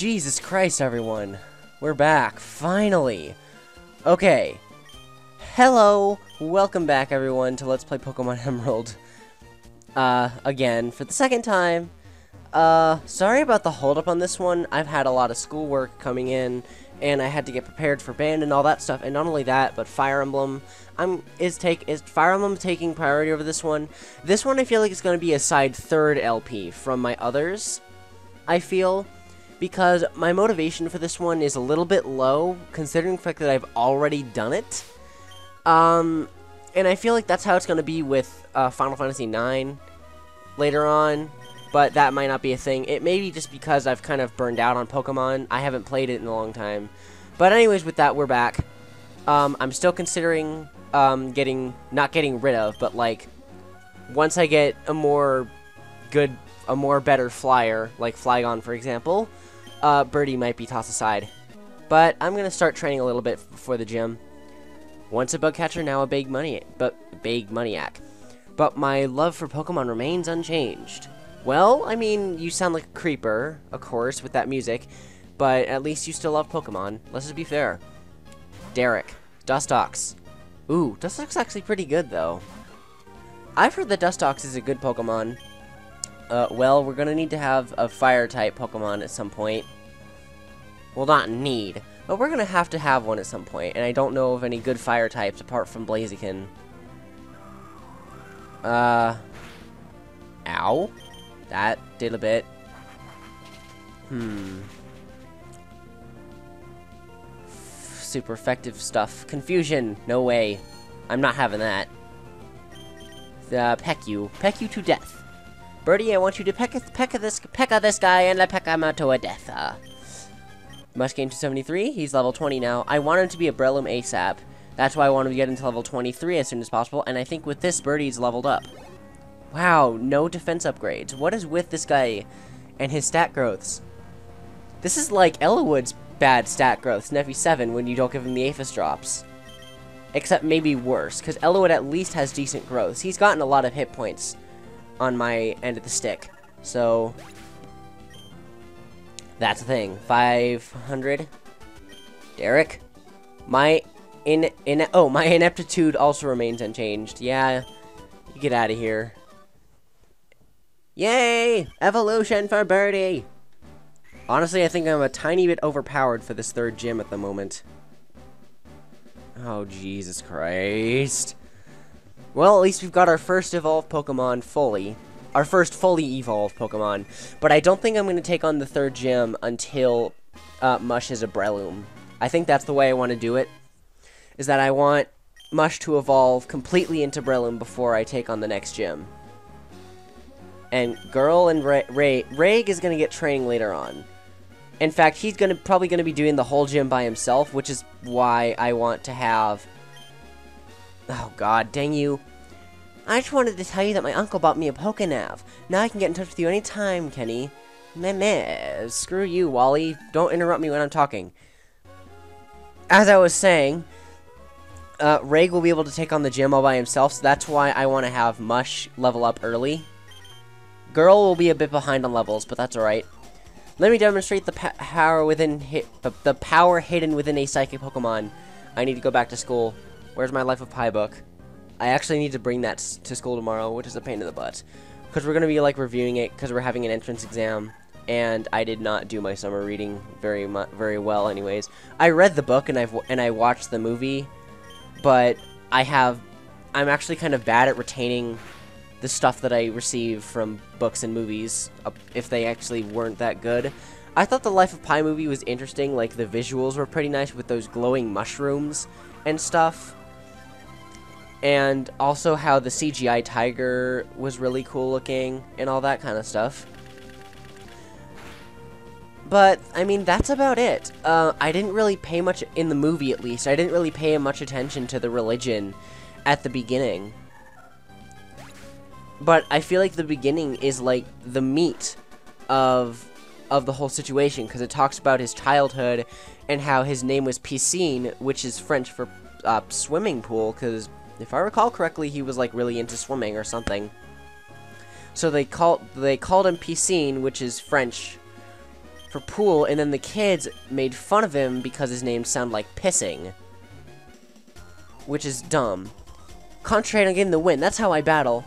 Jesus Christ, everyone. We're back, finally. Okay. Hello, welcome back, everyone, to Let's Play Pokemon Emerald. Again, for the second time. Sorry about the holdup on this one. I've had a lot of schoolwork coming in, and I had to get prepared for band and all that stuff. And not only that, but Fire Emblem. Is Fire Emblem taking priority over this one? This one I feel like is going to be a side third LP from my others, I feel. Because my motivation for this one is a little bit low, considering the fact that I've already done it. And I feel like that's how it's going to be with Final Fantasy IX later on. But that might not be a thing. It may be just because I've kind of burned out on Pokemon. I haven't played it in a long time. But anyways, with that, we're back. I'm still considering not getting rid of, but like, once I get a more better flyer, like Flygon, for example, Birdie might be tossed aside. But I'm going to start training a little bit for the gym. Once a bug catcher, now a big maniac. But my love for Pokemon remains unchanged. Well, I mean, you sound like a creeper, of course, with that music, but at least you still love Pokemon. Let's just be fair. Derek. Dustox. Ooh, Dustox is actually pretty good, though. I've heard that Dustox is a good Pokemon. Well, we're gonna need to have a Fire-type Pokemon at some point. Well, not need, but we're gonna have to have one at some point, and I don't know of any good Fire types apart from Blaziken. Ow. That did a bit. Super effective stuff. Confusion. No way. I'm not having that. Peck you. Peck you to death. Birdie, I want you to peck this guy and peck him to a death. Must gain to 73. He's level 20 now. I want him to be a Breloom ASAP. That's why I want him to get into level 23 as soon as possible. And I think with this, Birdie's leveled up. Wow, no defense upgrades. What is with this guy and his stat growths? This is like Ellawood's bad stat growths in FE7 when you don't give him the Aphis drops. Except maybe worse, because Ellawood at least has decent growths. He's gotten a lot of hit points on my end of the stick. So, that's the thing. 500. Derek? My ineptitude also remains unchanged. Yeah, you get out of here. Yay! Evolution for Birdie! Honestly, I think I'm a tiny bit overpowered for this third gym at the moment. Oh, Jesus Christ. Well, at least we've got our first evolved Pokemon fully. Our first fully evolved Pokemon. But I don't think I'm going to take on the third gym until Mush is a Breloom. I think that's the way I want to do it. Is that I want Mush to evolve completely into Breloom before I take on the next gym. And Girl and Raigh is going to get training later on. In fact, he's probably going to be doing the whole gym by himself, which is why I want to have... Oh, God, dang you. I just wanted to tell you that my uncle bought me a Pokenav. Now I can get in touch with you anytime, Kenny. Meh. Screw you, Wally. Don't interrupt me when I'm talking. As I was saying, Raigh will be able to take on the gym all by himself, so that's why I want to have Mush level up early. Girl will be a bit behind on levels, but that's alright. Let me demonstrate the power hidden within a psychic Pokemon. I need to go back to school. Where's my Life of Pi book? I actually need to bring that to school tomorrow, which is a pain in the butt. Because we're going to be, like, reviewing it, because we're having an entrance exam. And I did not do my summer reading very well anyways. I read the book, and I watched the movie. But I'm actually kind of bad at retaining the stuff that I receive from books and movies, if they actually weren't that good. I thought the Life of Pi movie was interesting, like the visuals were pretty nice with those glowing mushrooms and stuff. And also how the CGI tiger was really cool looking and all that kind of stuff. But, I mean, that's about it. I didn't really pay much, in the movie at least, I didn't really pay much attention to the religion at the beginning. But I feel like the beginning is like the meat of the whole situation, because it talks about his childhood and how his name was Piscine, which is French for swimming pool, because if I recall correctly, he was like really into swimming or something. So they called him Piscine, which is French for pool, and then the kids made fun of him because his name sounded like pissing. Which is dumb. Concentrate on getting the win. That's how I battle.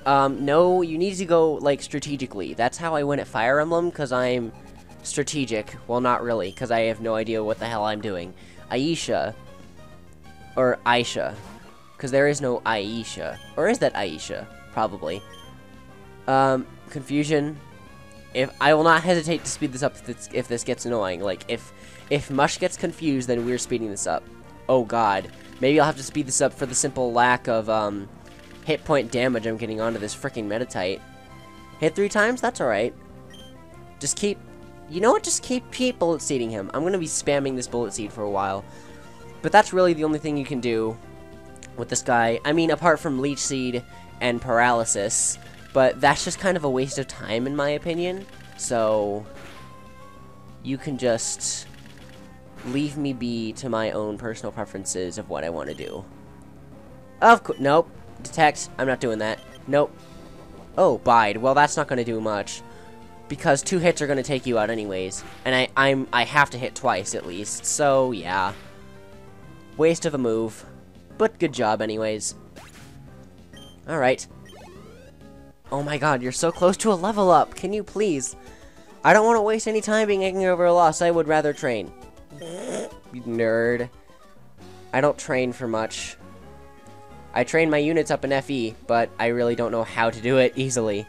No, you need to go, like, strategically. That's how I win at Fire Emblem, because I'm strategic. Well, not really, because I have no idea what the hell I'm doing. Aisha. Or Aisha. Because there is no Aisha. Or is that Aisha? Probably. Confusion. I will not hesitate to speed this up if this gets annoying. Like, if Mush gets confused, then we're speeding this up. Oh, God. Maybe I'll have to speed this up for the simple lack of, hit point damage I'm getting onto this freaking Meditite. Hit 3 times? That's alright. Just keep... You know what? Just keep bullet seeding him. I'm gonna be spamming this bullet seed for a while. But that's really the only thing you can do with this guy. I mean, apart from Leech Seed and Paralysis. But that's just kind of a waste of time, in my opinion. So... You can just... leave me be to my own personal preferences of what I want to do. Of course... Nope. Detect. I'm not doing that. Nope. Oh, bide. Well, that's not going to do much. Because 2 hits are going to take you out anyways. And I have to hit twice, at least. So, yeah. Waste of a move. But good job, anyways. Alright. Oh my god, you're so close to a level up. Can you please? I don't want to waste any time being angry over a loss. I would rather train. You nerd. I don't train for much. I train my units up in FE, but I really don't know how to do it easily.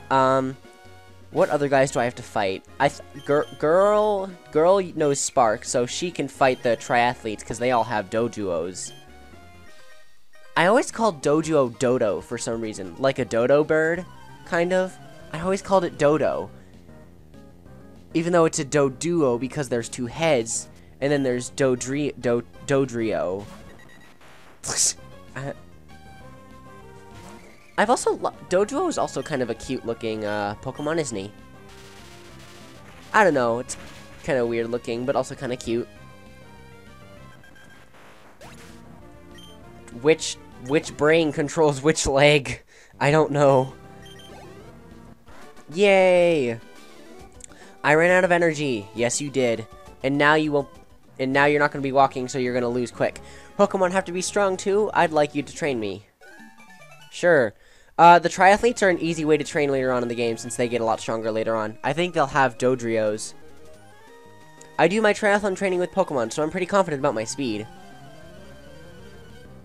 What other guys do I have to fight? Girl knows Spark, so she can fight the triathletes, because they all have dojuos. I always called dojuo dodo for some reason. Like a dodo bird, kind of. I always called it dodo. Even though it's a doduo because there's 2 heads, and then there's dodrio. I've also... Doduo is also kind of a cute-looking Pokemon, isn't he? I don't know. It's kind of weird-looking, but also kind of cute. Which brain controls which leg? I don't know. Yay! I ran out of energy. Yes, you did. And now you will... And now you're not going to be walking, so you're going to lose quick. Pokemon have to be strong, too? I'd like you to train me. Sure. The triathletes are an easy way to train later on in the game, since they get a lot stronger later on. I think they'll have Dodrios. I do my triathlon training with Pokemon, so I'm pretty confident about my speed.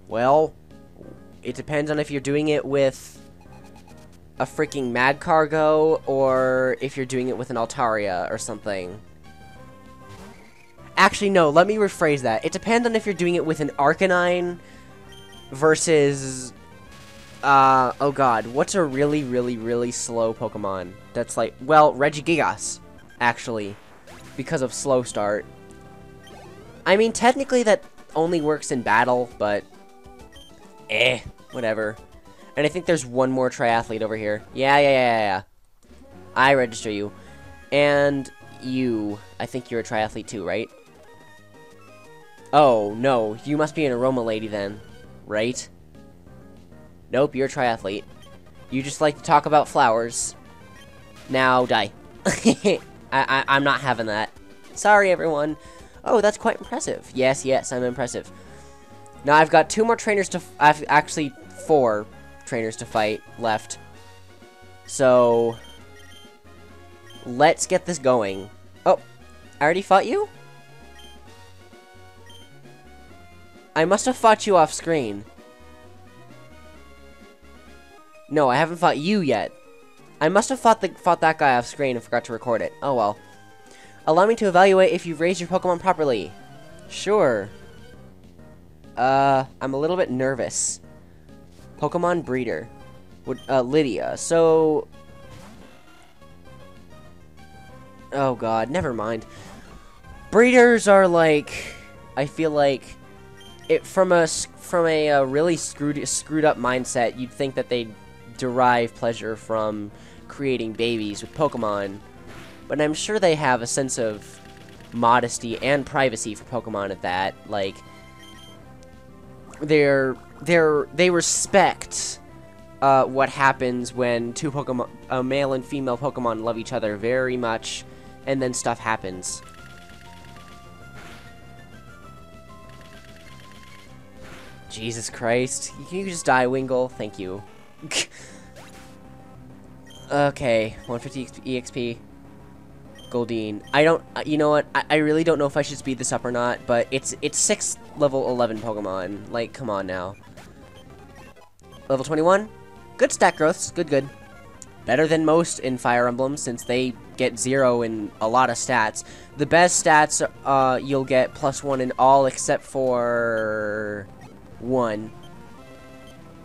Well, it depends on if you're doing it with a freaking Magcargo, or if you're doing it with an Altaria or something. Actually, no, let me rephrase that. It depends on if you're doing it with an Arcanine versus... oh god, what's a really, really, really slow Pokemon? That's like... Well, Regigigas, actually, because of slow start. I mean, technically that only works in battle, but... whatever. And I think there's one more triathlete over here. Yeah. I register you. And you. I think you're a triathlete too, right? Oh, no. You must be an Aroma Lady then. Right? Nope, you're a triathlete. You just like to talk about flowers. Now, die. I'm not having that. Sorry, everyone. Oh, that's quite impressive. Yes, I'm impressive. Now, I've got 2 more trainers to... I've actually 4 trainers to fight left. So... let's get this going. Oh, I already fought you? I must have fought you off screen. No, I haven't fought you yet. I must have fought that guy off screen and forgot to record it. Oh well. Allow me to evaluate if you've raised your Pokemon properly. Sure. I'm a little bit nervous. Pokemon Breeder. Lydia. So... oh god, never mind. Breeders are like... I feel like... From a really screwed up mindset, you'd think that they'd derive pleasure from creating babies with Pokemon. But I'm sure they have a sense of modesty and privacy for Pokemon at that. Like... They respect what happens when 2 Pokemon, a male and female Pokemon, love each other very much, and then stuff happens. Jesus Christ. Can you just die, Wingull? Thank you. Okay, 150 EXP. Goldeen. I don't, you know what, I really don't know if I should speed this up or not, but it's 6 level 11 Pokemon. Like, come on now. Level 21? Good stat growths, good. Better than most in Fire Emblem, since they get 0 in a lot of stats. The best stats, you'll get +1 in all except for 1.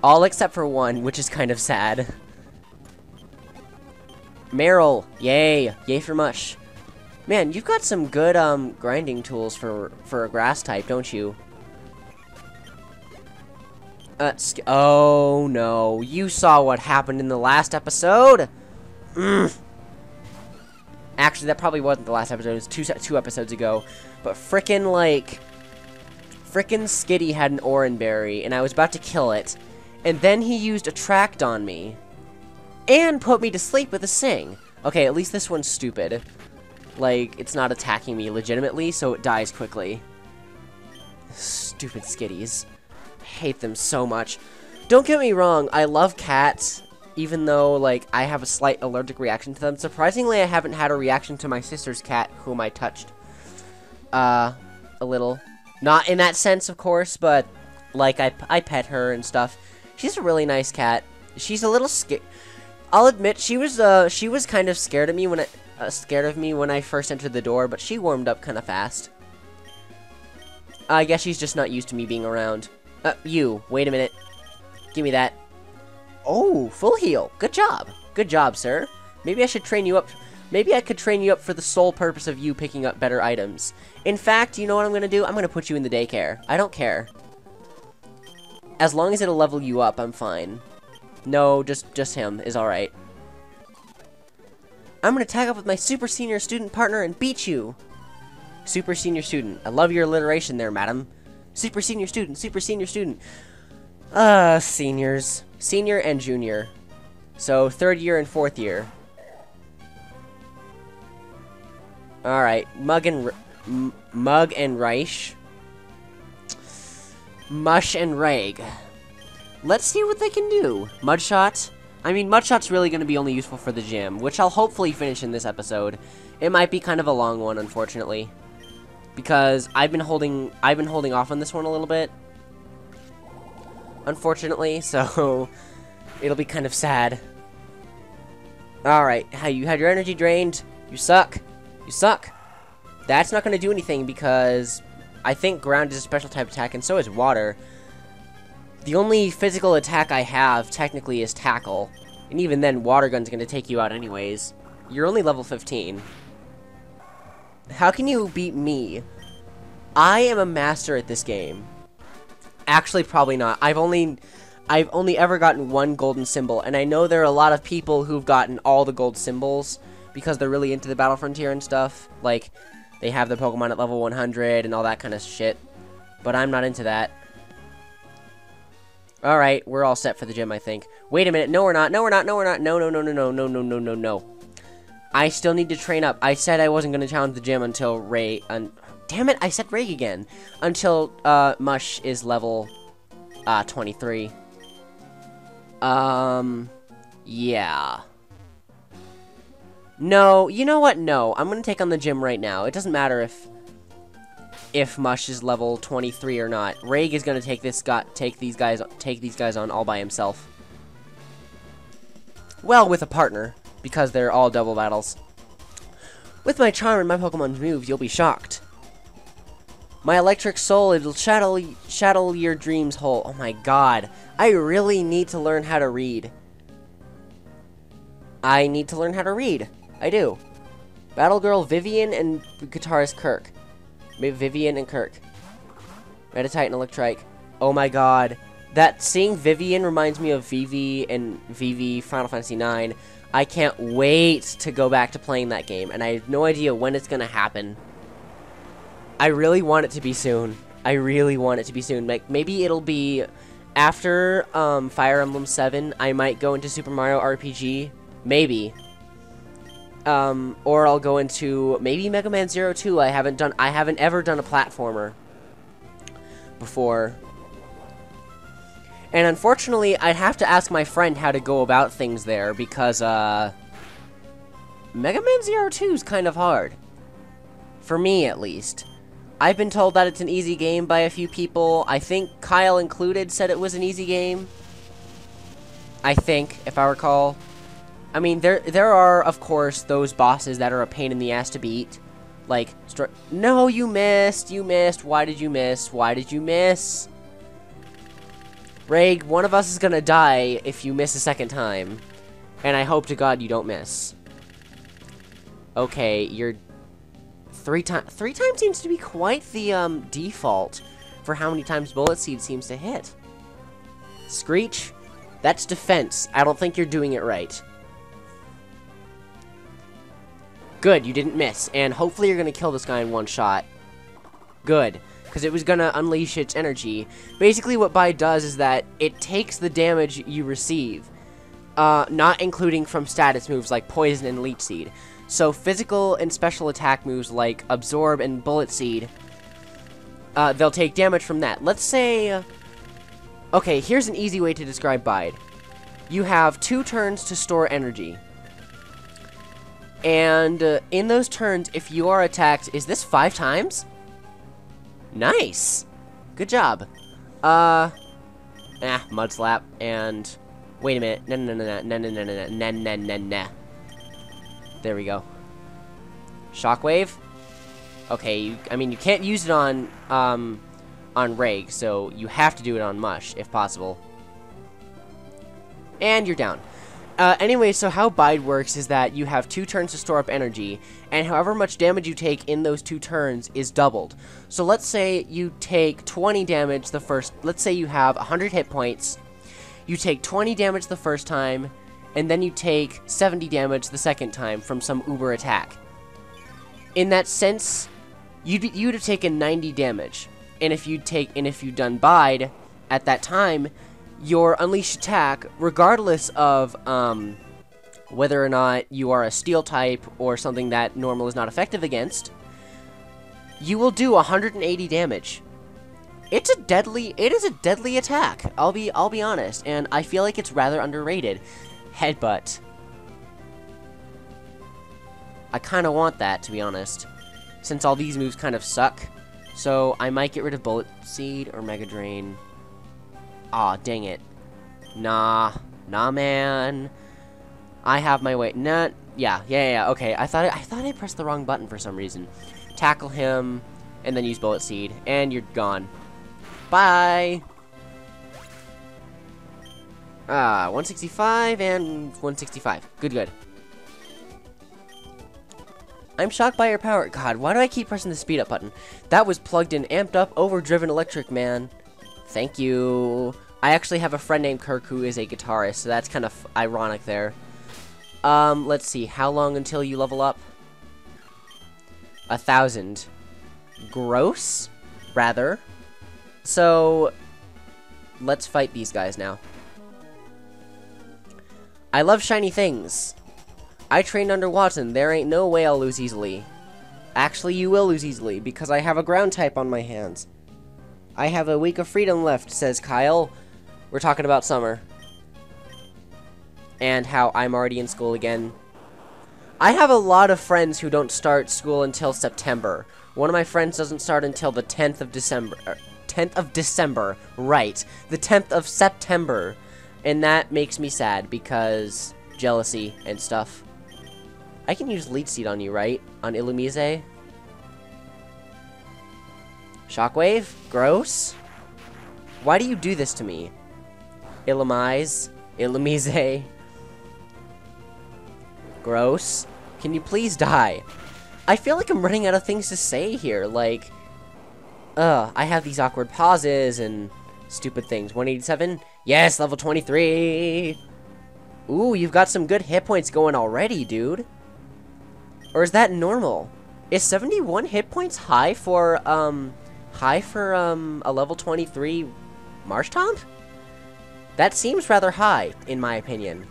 All except for 1, which is kind of sad. Meryl, yay for Mush. Man, you've got some good grinding tools for a grass type, don't you? Oh no, you saw what happened in the last episode? Actually, that probably wasn't the last episode, it was two episodes ago. But frickin' Skitty had an Oran Berry, and I was about to kill it. And then he used Attract on me. And put me to sleep with a Sing. Okay, at least this one's stupid. Like, it's not attacking me legitimately, so it dies quickly. Stupid Skitties. Hate them so much. Don't get me wrong, I love cats, even though, like, I have a slight allergic reaction to them. Surprisingly, I haven't had a reaction to my sister's cat, whom I touched. A little. Not in that sense, of course, but, like, I pet her and stuff. She's a really nice cat. She's a little scared. I'll admit, she was kind of scared of me when I first entered the door, but she warmed up kind of fast. I guess she's just not used to me being around. Wait a minute. Give me that. Oh, full heal. Good job. Good job, sir. Maybe I should train you up. Maybe I could train you up for the sole purpose of you picking up better items. In fact, you know what I'm going to do? I'm going to put you in the daycare. I don't care. As long as it'll level you up, I'm fine. No, just him is alright. I'm going to tag up with my super senior student partner and beat you. Super senior student. I love your alliteration there, madam. Super senior student, super senior student. Seniors. Senior and junior. So, 3rd year and 4th year. Alright, Mug and Raighhas. Mush and Raig. Let's see what they can do. Mudshot. I mean, Mudshot's really going to be only useful for the gym, which I'll hopefully finish in this episode. It might be kind of a long one, unfortunately, because I've been holding off on this one a little bit, unfortunately. So it'll be kind of sad. All right, you had your energy drained. You suck. You suck. That's not going to do anything because I think ground is a special type attack, and so is water. The only physical attack I have, technically, is Tackle. And even then, Water Gun's gonna take you out anyways. You're only level 15. How can you beat me? I am a master at this game. Actually, probably not. I've only ever gotten 1 golden symbol, and I know there are a lot of people who've gotten all the gold symbols because they're really into the Battle Frontier and stuff. Like, they have the Pokemon at level 100 and all that kind of shit. But I'm not into that. Alright, we're all set for the gym, I think. Wait a minute, no we're not, no we're not, no we're not, no. I still need to train up. I said I wasn't going to challenge the gym until damn it, I said Raig again. Until, Mush is level, 23. Yeah. No, you know what, no. I'm going to take on the gym right now. It doesn't matter if Mush is level 23 or not. Raig is going to take these guys on all by himself. Well, with a partner, because they're all double battles. With my charm and my Pokemon's moves, you'll be shocked. My electric soul, it'll shadow your dreams whole. Oh my god. I really need to learn how to read. I need to learn how to read. I do. Battle Girl Vivian and Guitarist Kirk. Vivian and Kirk. Meditite and Electrike. Oh my god. Seeing Vivian reminds me of Vivi and Vivi Final Fantasy IX. I can't wait to go back to playing that game, and I have no idea when it's gonna happen. I really want it to be soon. I really want it to be soon. Like, maybe it'll be after Fire Emblem 7. I might go into Super Mario RPG. Maybe. Or I'll go into maybe Mega Man Zero 2. I haven't ever done a platformer before. And unfortunately, I'd have to ask my friend how to go about things there, because, Mega Man Zero 2 is kind of hard. For me, at least. I've been told that it's an easy game by a few people. I think Kyle included said it was an easy game. I think, if I recall. I mean, there are, of course, those bosses that are a pain in the ass to beat. Like, no, you missed, why did you miss, Raigh, one of us is gonna die if you miss a second time. And I hope to God you don't miss. Okay, you're... Three times seems to be quite the, default for how many times Bullet Seed seems to hit. Screech, that's defense. I don't think you're doing it right. Good, you didn't miss. And hopefully you're gonna kill this guy in one shot. Good. Because it was gonna unleash its energy. Basically what Bide does is that it takes the damage you receive. Not including from status moves like Poison and Leech Seed. So physical and special attack moves like Absorb and Bullet Seed, they'll take damage from that. Let's say... okay, here's an easy way to describe Bide. You have 2 turns to store energy. And in those turns, if you are attacked... Is this 5 times? Nice! Good job. Mud Slap, and... Wait a minute. No. There we go. Shockwave. Okay, I mean, you can't use it on Raigh, so you have to do it on Mush, if possible. And you're down. Anyway, so how Bide works is that you have 2 turns to store up energy, and however much damage you take in those 2 turns is doubled. So let's say you take 20 damage the first... Let's say you have 100 hit points. You take 20 damage the first time, and then you take 70 damage the second time from some uber attack. In that sense, you'd have taken 90 damage. And if you'd done Bide at that time, your unleashed attack, regardless of whether or not you are a steel type or something that normal is not effective against, you will do 180 damage. It is a deadly attack. I'll be honest, and I feel like it's rather underrated. Headbutt. I kind of want that, to be honest, since all these moves kind of suck. So I might get rid of Bullet Seed or Mega Drain. Aw, dang it. Nah, man. I have my way. Nah, yeah. Okay, I thought I pressed the wrong button for some reason. Tackle him, and then use Bullet Seed, and you're gone. Bye. 165 and 165. Good. I'm shocked by your power. God, why do I keep pressing the speed up button? That was plugged in, amped up, overdriven electric man. Thank you. I actually have a friend named Kirk who is a guitarist, so that's kind of ironic there. Let's see. How long until you level up? 1,000. Gross? Rather. So, let's fight these guys now. I love shiny things. I trained under Watson. There ain't no way I'll lose easily. Actually, you will lose easily, because I have a ground type on my hands. I have a week of freedom left, says Kyle. We're talking about summer. And how I'm already in school again. I have a lot of friends who don't start school until September. One of my friends doesn't start until the 10th of December. 10th of December. Right. The 10th of September. And that makes me sad, because jealousy and stuff. I can use Leech Seed on you, right? On Illumise? Shockwave? Gross? Why do you do this to me? Illumise? Illumise? Gross? Can you please die? I feel like I'm running out of things to say here, like... I have these awkward pauses and stupid things. 187? Yes, level 23! Ooh, you've got some good hit points going already, dude. Or is that normal? Is 71 hit points high for a level 23 Marshtomp? That seems rather high, in my opinion.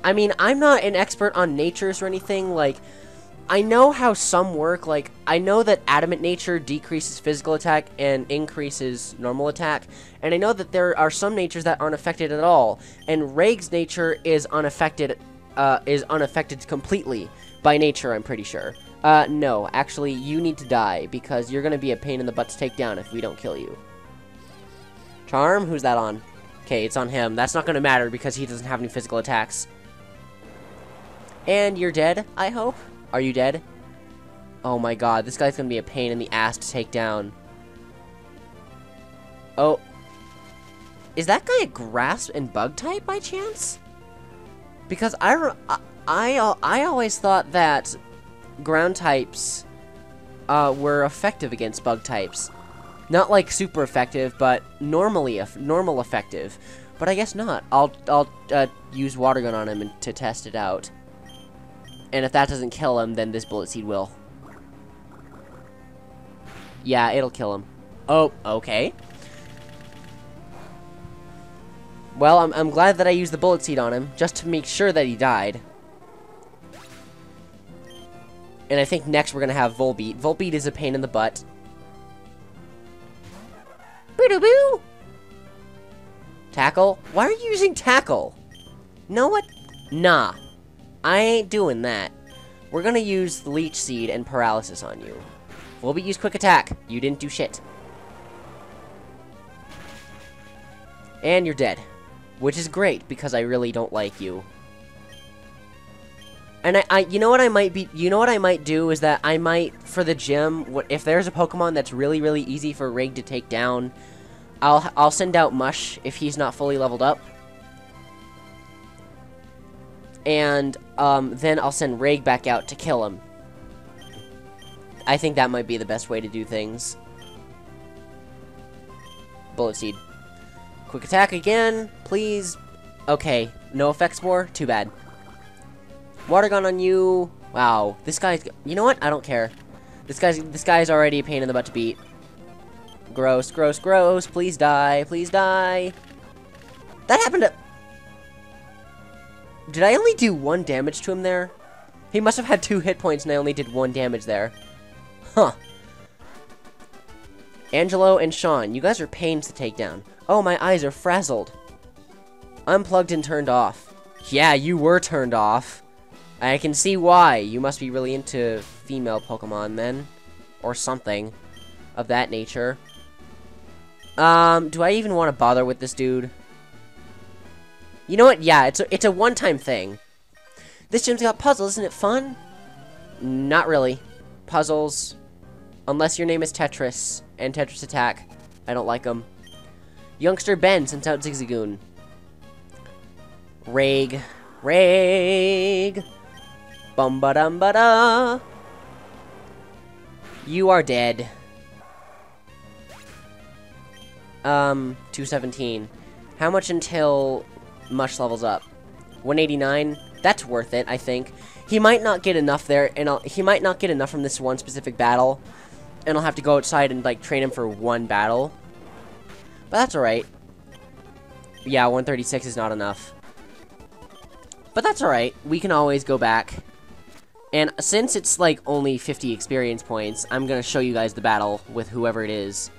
I mean, I'm not an expert on natures or anything, like, I know how some work, like, I know that adamant nature decreases physical attack and increases normal attack, and I know that there are some natures that aren't affected at all, and Raigh's nature is unaffected completely by nature, I'm pretty sure. No, actually, you need to die, because you're gonna be a pain in the butt to take down if we don't kill you. Charm? Who's that on? Okay, it's on him. That's not gonna matter, because he doesn't have any physical attacks. And you're dead, I hope? Are you dead? Oh my god, this guy's gonna be a pain in the ass to take down. Oh. Is that guy a grass and bug type by chance? Because I always thought that ground types were effective against bug types. Not like super effective, but normal effective. But I guess not. I'll use water gun on him to test it out. And if that doesn't kill him, then this bullet seed will. Yeah, it'll kill him. Oh, okay. Well, I'm glad that I used the bullet seed on him, just to make sure that he died. And I think next we're gonna have Volbeat. Volbeat is a pain in the butt. Boo-doo-boo! Tackle? Why are you using tackle? Know what? Nah. I ain't doing that. We're gonna use the leech seed and paralysis on you. Volbeat used quick attack. You didn't do shit. And you're dead. Which is great, because I really don't like you. And you know what I might do is that I might, for the gym, if there's a Pokemon that's really, really easy for Raigh to take down, I'll send out Mush if he's not fully leveled up. And, then I'll send Raigh back out to kill him. I think that might be the best way to do things. Bullet Seed. Quick attack again, please. Okay, no effects more? Too bad. Water gun on you. Wow, this guy's... You know what? I don't care. This guy's already a pain in the butt to beat. Gross, gross, gross. Please die. Please die. That happened to... Did I only do 1 damage to him there? He must have had 2 hit points and I only did 1 damage there. Huh. Angelo and Sean, you guys are pains to take down. Oh, my eyes are frazzled. Unplugged and turned off. Yeah, you were turned off. I can see why. You must be really into female Pokemon then. Or something of that nature. Do I even want to bother with this dude? You know what? Yeah, it's a one-time thing. This gym's got puzzles, isn't it fun? Not really. Puzzles. Unless your name is Tetris. And Tetris Attack. I don't like them. Youngster Ben sent out Zigzagoon. Raigh. Raigh. Bum-ba-dum-ba-da. You are dead. 217. How much until Mush levels up? 189? That's worth it, I think. He might not get enough there, and he might not get enough from this one specific battle. And I'll have to go outside and, like, train him for 1 battle. But that's alright. Yeah, 136 is not enough. But that's alright. We can always go back. And since it's, like, only 50 experience points, I'm gonna show you guys the battle with whoever it is.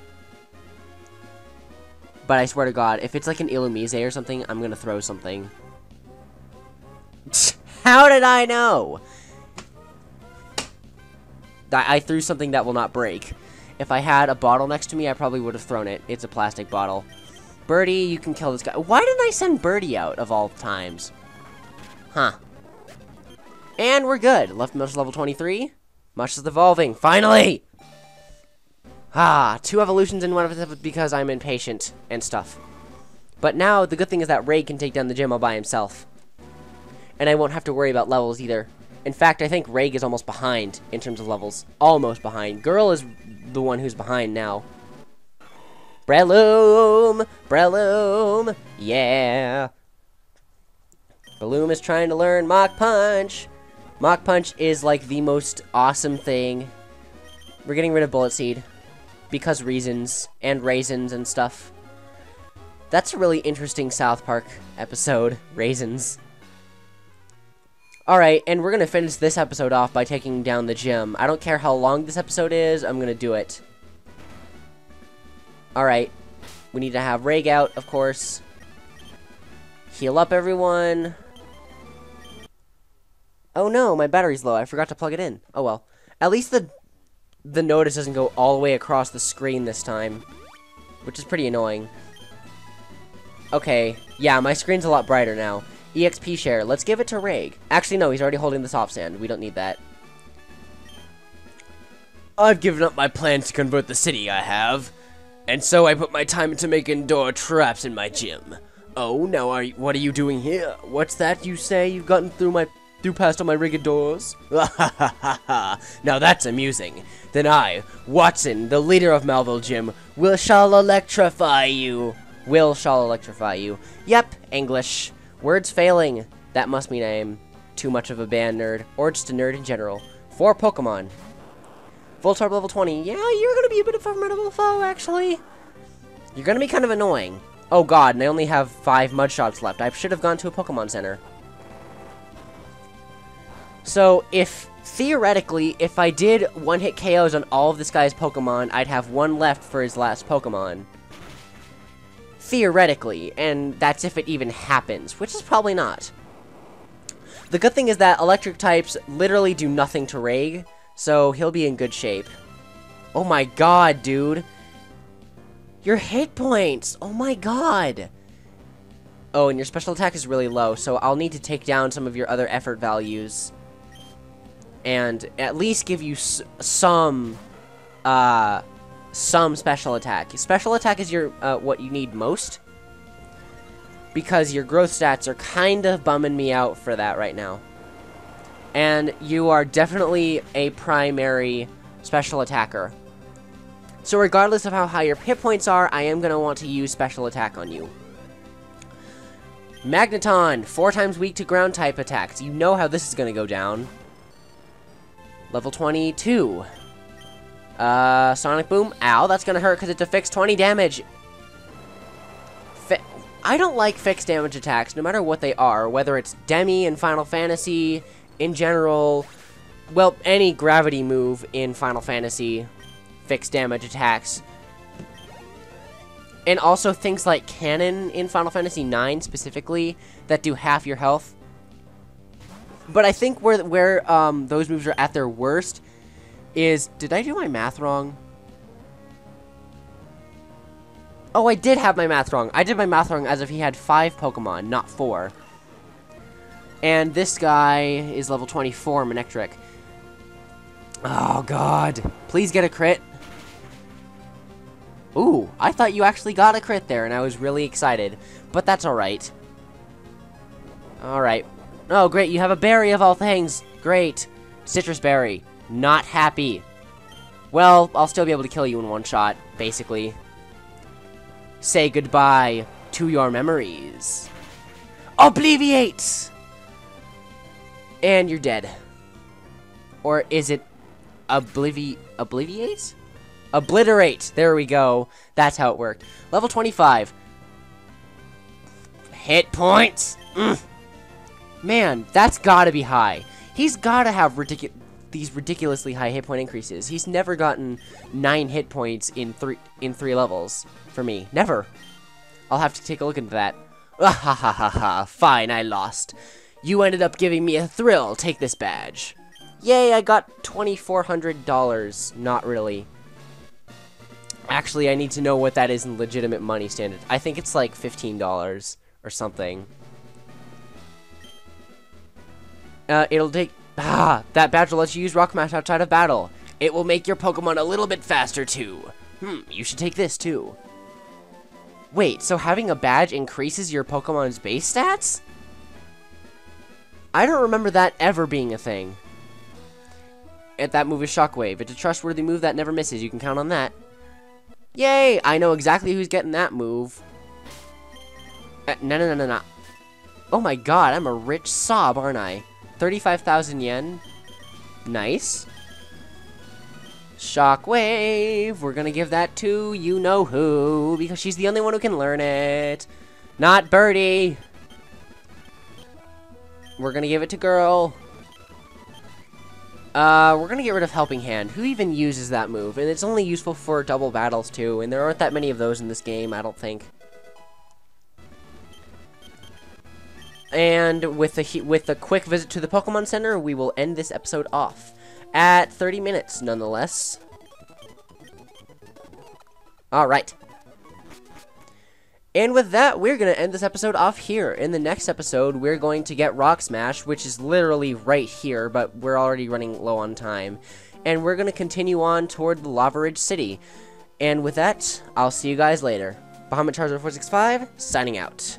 But I swear to God, if it's, like, an Illumise or something, I'm gonna throw something. How did I know? I threw something that will not break. If I had a bottle next to me, I probably would have thrown it. It's a plastic bottle. Birdie, you can kill this guy. Why didn't I send Birdie out, of all times? Huh. And we're good. Left Mush level 23. Mush is evolving. Finally! Ah, 2 evolutions in 1 episode because I'm impatient and stuff. But now, the good thing is that Raigh can take down the gym all by himself. And I won't have to worry about levels either. In fact, I think Raigh is almost behind in terms of levels. Almost behind. Girl is the one who's behind now. Breloom! Breloom! Yeah! Breloom is trying to learn Mach Punch! Mach Punch is like the most awesome thing. We're getting rid of Bullet Seed. Because reasons. And raisins and stuff. That's a really interesting South Park episode. Raisins. Alright, and we're gonna finish this episode off by taking down the gym. I don't care how long this episode is, I'm gonna do it. Alright. We need to have Raighh out, of course. Heal up, everyone. Oh no, my battery's low. I forgot to plug it in. Oh well. At least the notice doesn't go all the way across the screen this time, which is pretty annoying. Okay, yeah, my screen's a lot brighter now. EXP share. Let's give it to Raighh. Actually, no, he's already holding the soft sand. We don't need that. I've given up my plans to convert the city, I have. And so I put my time into making door traps in my gym. Oh, now what are you doing here? What's that you say? You've gotten through past all my rigged doors? Now that's amusing. Then I, Watson, the leader of Mauville Gym, shall electrify you. Shall electrify you. Yep, English. Words failing. That must mean I am too much of a band nerd, or just a nerd in general. 4 Pokemon. Voltorb level 20. Yeah, you're gonna be a bit of a formidable foe, actually. You're gonna be kind of annoying. Oh god, and I only have 5 Mudshots left. I should have gone to a Pokemon Center. So, theoretically, if I did one-hit KOs on all of this guy's Pokemon, I'd have 1 left for his last Pokemon. Theoretically, and that's if it even happens, which is probably not. The good thing is that electric types literally do nothing to Raighh, so he'll be in good shape. Oh my god, dude. Your hit points! Oh my god! Oh, and your special attack is really low, so I'll need to take down some of your other effort values. And at least give you some special attack. Special attack is your what you need most, because your growth stats are kind of bumming me out for that right now. And you are definitely a primary special attacker. So regardless of how high your hit points are, I am going to want to use special attack on you. Magneton, 4 times weak to ground type attacks. You know how this is going to go down. Level 22. Sonic Boom. Ow, that's gonna hurt because it's a fixed 20 damage. I don't like fixed damage attacks, no matter what they are. Whether it's Demi in Final Fantasy, in general, well, any gravity move in Final Fantasy, fixed damage attacks. And also things like Cannon in Final Fantasy IX, specifically, that do half your health. But I think where those moves are at their worst is... Did I do my math wrong? Oh, I did have my math wrong. I did my math wrong as if he had 5 Pokemon, not 4. And this guy is level 24, Manectric. Oh, God. Please get a crit. Ooh, I thought you actually got a crit there, and I was really excited. But that's alright. Alright. Oh, great, you have a berry of all things. Great. Citrus berry. Not happy. Well, I'll still be able to kill you in one shot, basically. Say goodbye to your memories. Obliviate! And you're dead. Or is it obliviate? Obliterate! There we go. That's how it worked. Level 25. Hit points! Man, that's gotta be high. He's gotta have these ridiculously high hit point increases. He's never gotten 9 hit points in 3 levels for me. Never. I'll have to take a look into that. Ah, fine, I lost. You ended up giving me a thrill. Take this badge. Yay, I got $2,400. Not really. Actually, I need to know what that is in legitimate money standard. I think it's like $15 or something. It'll take... that badge will let you use Rock Smash outside of battle. It will make your Pokemon a little bit faster, too. You should take this, too. Wait, so having a badge increases your Pokemon's base stats? I don't remember that ever being a thing. And that move is Shockwave. It's a trustworthy move that never misses. You can count on that. Yay! I know exactly who's getting that move. No. Oh my god, I'm a rich sob, aren't I? 35,000 yen. Nice. Shockwave. We're gonna give that to you-know-who, because she's the only one who can learn it. Not Birdie. We're gonna give it to Girl. We're gonna get rid of Helping Hand. Who even uses that move? And it's only useful for double battles, too. And there aren't that many of those in this game, I don't think. And with a quick visit to the Pokemon Center, we will end this episode off. At 30 minutes, nonetheless. Alright. And with that, we're going to end this episode off here. In the next episode, we're going to get Rock Smash, which is literally right here, but we're already running low on time. And we're going to continue on toward the Lava Ridge City. And with that, I'll see you guys later. Bahamut Charizard 465, signing out.